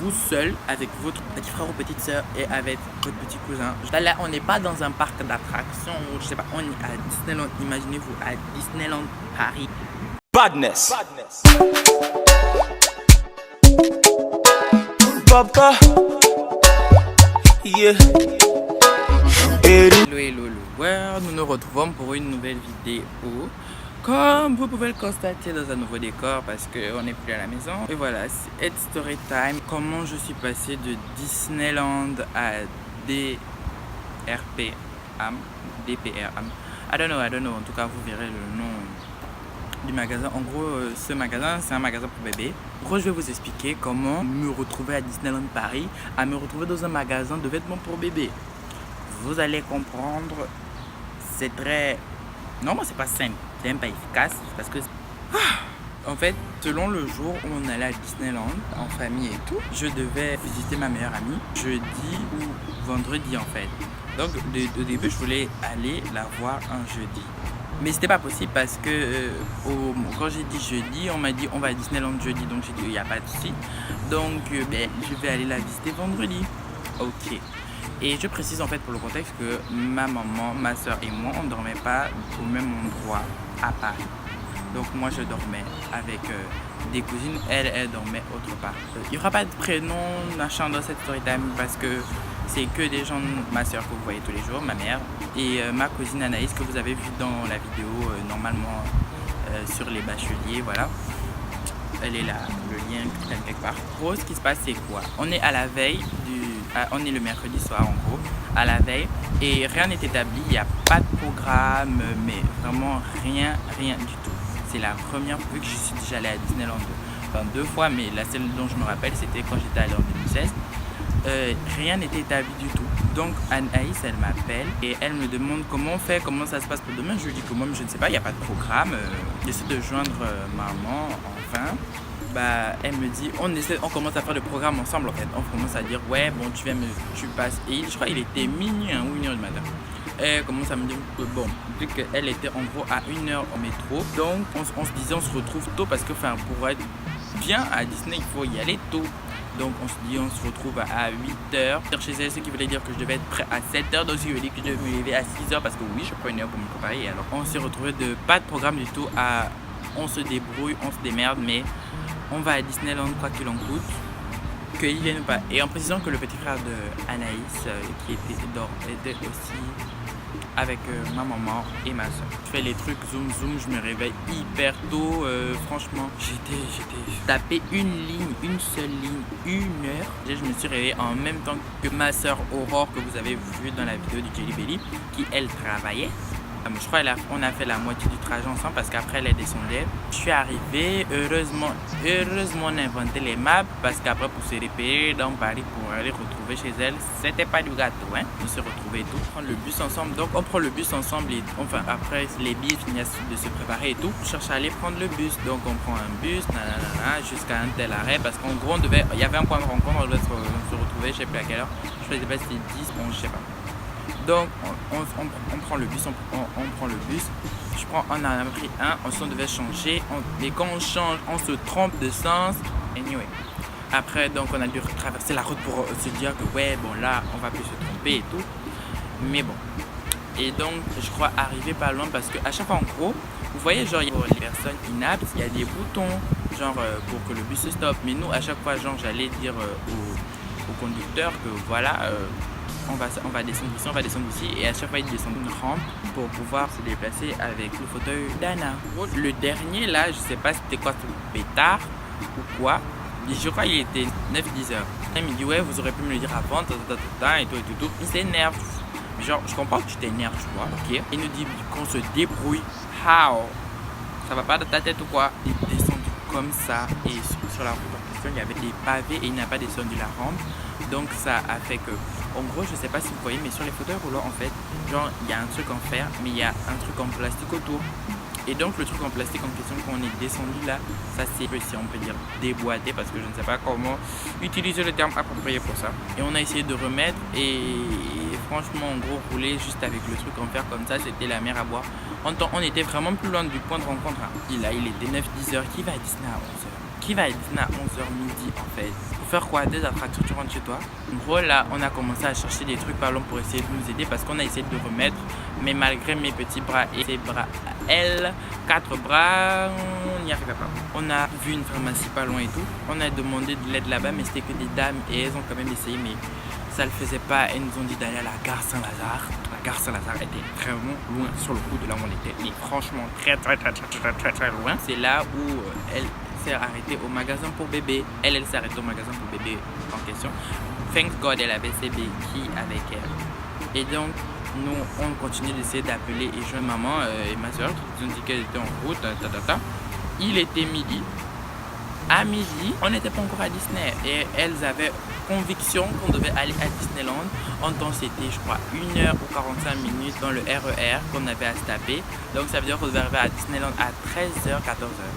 vous seul, avec votre petit frère ou petite soeur et avec votre petit cousin. Là, on n'est pas dans un parc d'attractions, je sais pas, on est à Disneyland. Imaginez-vous à Disneyland Paris. Badness. Papa. Yeah. Hello, hello, hello. Nous nous retrouvons pour une nouvelle vidéo. Comme vous pouvez le constater dans un nouveau décor parce qu'on n'est plus à la maison. Et voilà, c'est Head Story Time. Comment je suis passé de Disneyland à DRPAM. I don't know. En tout cas, vous verrez le nom du magasin. En gros, ce magasin, c'est un magasin pour bébés. En gros, je vais vous expliquer comment me retrouver à Disneyland Paris, à me retrouver dans un magasin de vêtements pour bébés. Vous allez comprendre, c'est très... Non, moi c'est pas simple, c'est même pas efficace parce que... En fait, selon le jour où on allait à Disneyland, en famille et tout, je devais visiter ma meilleure amie jeudi ou vendredi en fait. Donc au début, je voulais aller la voir un jeudi. Mais c'était pas possible parce que quand j'ai dit jeudi, on m'a dit on va à Disneyland jeudi. Donc j'ai dit il n'y a pas de souci. Donc je vais aller la visiter vendredi. Ok. Et je précise en fait pour le contexte que ma maman, ma soeur et moi, on ne dormait pas au même endroit à Paris. Donc moi je dormais avec des cousines, elle dormait autre part. Il n'y aura pas de prénom machin dans cette story time parce que c'est que des gens, ma soeur que vous voyez tous les jours, ma mère, et ma cousine Anaïs que vous avez vu dans la vidéo normalement sur les bacheliers, voilà. Elle est là, le lien traîne quelque part. En gros, ce qui se passe, c'est quoi? On est à la veille on est le mercredi soir, en gros, à la veille, et rien n'est établi. Il n'y a pas de programme, mais vraiment rien du tout. C'est la première fois que je suis déjà allée à Disneyland, enfin 2 fois, mais la seule dont je me rappelle, c'était quand j'étais allée en 2016. Rien n'était établi du tout. Donc Anaïs, elle m'appelle et elle me demande comment on fait, comment ça se passe pour demain. Je lui dis que moi je ne sais pas, il n'y a pas de programme. J'essaie de joindre maman, enfin. Elle me dit, on commence à faire le programme ensemble en fait. On commence à dire, ouais, bon, tu passes. Et je crois qu'il était minuit ou 1h du matin. Elle commence à me dire que bon, vu qu'elle était en gros à 1h au métro, donc on se disait, on se retrouve tôt parce que pour être bien à Disney, il faut y aller tôt. Donc on se dit, on se retrouve à 8h chez elle, ce qui voulait dire que je devais être prêt à 7h. Donc ce qui veut dire que je devais me lever à 6h parce que oui, je prends 1 heure pour me préparer. Et alors on s'est retrouvé de pas de programme du tout à on se débrouille, on se démerde, mais on va à Disneyland quoi qu'il en coûte, qu'il vienne ou pas. Et en précisant que le petit frère de Anaïs qui était aussi avec ma maman et ma soeur. Je fais les trucs zoom, je me réveille hyper tôt. Franchement, j'étais tapé une seule ligne, 1h. Je me suis réveillé en même temps que ma soeur Aurore que vous avez vu dans la vidéo du Jelly Belly, qui elle travaillait. Je crois qu'on a fait la moitié du trajet ensemble parce qu'après elle descendait. Je suis arrivé, heureusement on a inventé les maps parce qu'après pour se repérer dans Paris pour aller retrouver chez elle, c'était pas du gâteau, hein. On s'est retrouvés et tout, prendre le bus ensemble. Donc on prend le bus ensemble et enfin après les billets finissent de se préparer et tout. On cherche à aller prendre le bus, donc on prend un bus, jusqu'à un tel arrêt parce qu'en gros il y avait un point de rencontre, on devait se retrouver, je sais plus à quelle heure, je sais pas si c'était 10, 11, je sais pas. Donc on prend le bus, on prend le bus. On en a pris un, on devait changer. Et quand on change, on se trompe de sens. Anyway. Après, donc on a dû traverser la route pour se dire que ouais, bon là, on va plus se tromper et tout. Mais bon. Et donc, je crois arriver pas loin parce qu'à chaque fois, en gros, vous voyez, genre, pour les personnes inaptes, il y a des boutons, genre, pour que le bus se stoppe. Mais nous, à chaque fois, genre, j'allais dire au conducteur que voilà, on va descendre ici, et à chaque fois il descend une rampe pour pouvoir se déplacer avec le fauteuil d'Anna. Le dernier là, je sais pas c'était quoi, pétard ou quoi, je crois qu'il était 9-10 heures. Il me dit ouais, vous aurez pu me le dire avant, et tout. Il s'énerve, genre je comprends que tu t'énerves, tu vois, ok. Il nous dit qu'on se débrouille. How? Ça va pas dans ta tête ou quoi? Il est descendu comme ça et sur la route en question il y avait des pavés et il n'a pas descendu la rampe. Donc ça a fait que, en gros, je sais pas si vous voyez, mais sur les fauteuils roulants, en fait, genre, il y a un truc en fer, mais il y a un truc en plastique autour. Et donc, le truc en plastique en question, quand on est descendu là, ça s'est, si on peut dire, déboîté, parce que je ne sais pas comment utiliser le terme approprié pour ça. Et on a essayé de remettre, et franchement, en gros, rouler juste avec le truc en fer comme ça, c'était la mer à boire. On était vraiment plus loin du point de rencontre. Hein. Il était 9-10 heures, qui va à Disney à 11 heures? qui va à Disney à 11h midi en fait? Pour faire quoi? Des attractions, tu rentres chez toi? En gros là, on a commencé à chercher des trucs par pour essayer de nous aider parce qu'on a essayé de remettre, mais malgré mes petits bras et ses bras elle, 4 bras, on n'y arrivait pas. On a vu une pharmacie pas loin et tout. On a demandé de l'aide là-bas, mais c'était que des dames et elles ont quand même essayé, mais ça le faisait pas. Elles nous ont dit d'aller à la gare Saint-Lazare. La gare Saint-Lazare était vraiment loin sur le coup de là où on était. Mais franchement, très loin. C'est là où elle s'est arrêtée au magasin pour bébé. Elle s'est arrêtée au magasin pour bébé en question. Thank God, elle avait ses béquilles avec elle. Et donc, nous, on continue d'essayer d'appeler et joindre maman et ma soeur qui nous ont dit qu'elle était en route. Il était midi. À midi, on n'était pas encore à Disney et elles avaient conviction qu'on devait aller à Disneyland. En temps, c'était, je crois, 1h ou 45 minutes dans le RER qu'on avait à se taper. Donc, ça veut dire qu'on devait arriver à Disneyland à 13h, 14h.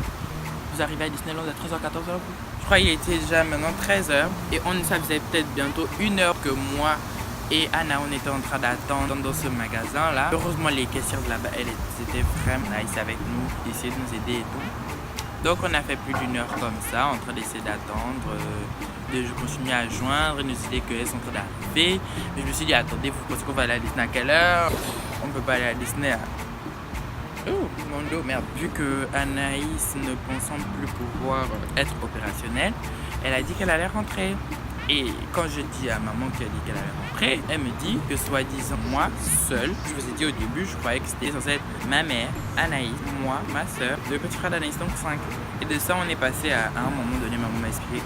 Vous arrivez à Disneyland à 13h, 14h, vous? Je crois qu'il était déjà maintenant 13h et ça faisait peut-être bientôt 1h que moi et Anna, on était en train d'attendre dans ce magasin-là. Heureusement, les caissières de là-bas, elles étaient vraiment nice avec nous, d'essayer de nous aider et tout. Donc, on a fait plus d'1 heure comme ça, en train d'essayer d'attendre. Je continue à joindre, nous disait qu'elles sont en train d'arriver. Mais je me suis dit, attendez, vous pensez qu'on va aller à Disney à quelle heure? On ne peut pas aller à Disney à... Oh, mon dos, merde. Vu que Anaïs ne pensant plus pouvoir être opérationnelle, elle a dit qu'elle allait rentrer. Et quand je dis à maman qui a dit qu'elle allait rentrer, elle me dit que soi-disant moi seule, je vous ai dit au début, je croyais que c'était censé être ma mère, Anaïs, moi, ma soeur, le petit frère d'Anaïs, donc 5. Et de ça, on est passé à un moment donné, maman m'a expliqué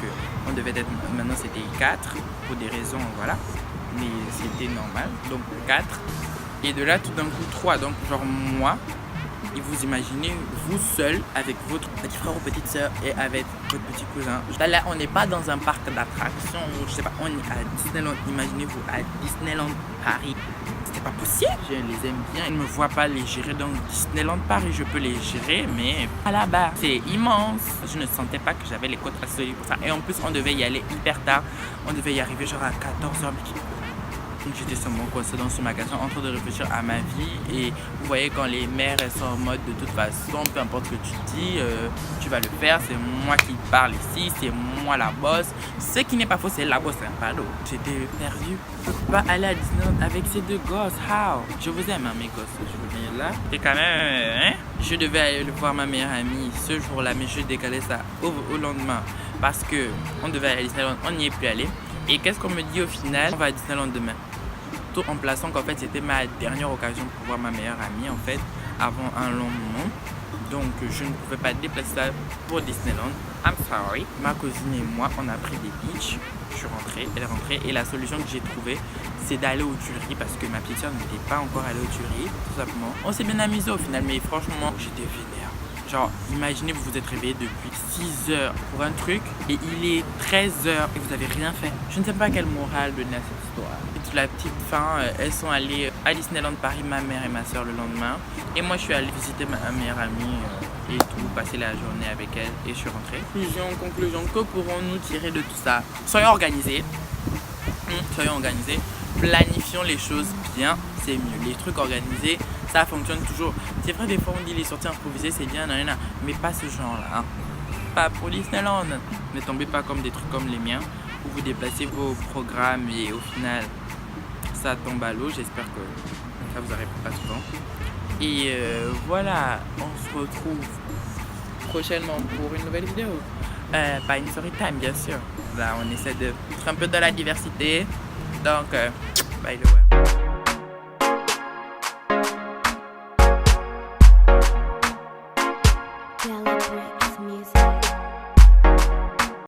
qu'on devait être, maintenant c'était 4, pour des raisons, voilà, mais c'était normal, donc 4. Et de là, tout d'un coup, 3, donc genre moi. Et vous imaginez, vous seul, avec votre petit frère ou petite soeur et avec votre petit cousin. Là, on n'est pas dans un parc d'attractions, je sais pas, on est à Disneyland. Imaginez-vous, à Disneyland Paris. C'était pas possible. Je les aime bien. Ils ne me voient pas les gérer dans Disneyland Paris. Je peux les gérer, mais à la bas, c'est immense. Je ne sentais pas que j'avais les côtes assez solides pour ça. Et en plus, on devait y aller hyper tard. On devait y arriver genre à 14h. J'étais seulement coincé dans ce magasin en train de réfléchir à ma vie et vous voyez quand les mères elles sont en mode de toute façon, peu importe ce que tu dis, tu vas le faire, c'est moi qui parle ici, c'est moi la boss. Ce qui n'est pas faux, c'est la boss, c'est un pardon. J'étais perdu. Je peux pas aller à Disneyland avec ces deux gosses. How? Je vous aime hein, mes gosses, je veux venir là. Et quand même, hein? Je devais aller voir ma meilleure amie ce jour-là, mais je décalais ça au lendemain parce que on devait aller à Disneyland, on n'y est plus allé. Et qu'est-ce qu'on me dit au final? On va à Disneyland demain. Tout en plaçant qu'en fait c'était ma dernière occasion pour voir ma meilleure amie en fait avant un long moment. Donc je ne pouvais pas déplacer ça pour Disneyland. I'm sorry. Ma cousine et moi on a pris des beach. Je suis rentrée, elle est rentrée et la solution que j'ai trouvée c'est d'aller aux Tuileries parce que ma petite soeur n'était pas encore allée aux Tuileries tout simplement. On s'est bien amusé au final mais franchement j'étais vénère. Genre, imaginez, vous vous êtes réveillé depuis 6 heures pour un truc et il est 13 heures et vous avez rien fait. Je ne sais pas quelle morale donner à cette histoire. Et toute la petite fin, elles sont allées à Disneyland Paris, ma mère et ma soeur le lendemain. Et moi, je suis allée visiter ma meilleure amie et tout, passer la journée avec elle et je suis rentrée. Conclusion, que pourrons-nous tirer de tout ça? Soyons organisés. Soyons organisés. Planifions les choses bien, c'est mieux. Les trucs organisés, ça fonctionne toujours. C'est vrai, des fois on dit les sorties improvisées c'est bien, mais pas ce genre-là. Hein. Pas pour Disneyland. Ne tombez pas comme des trucs comme les miens où vous déplacez vos programmes et au final ça tombe à l'eau. J'espère que ça vous arrive pas souvent. Et voilà, on se retrouve prochainement pour une nouvelle vidéo. Pas une story time bien sûr. Là on essaie de être un peu dans la diversité. Donc, by the way. Music.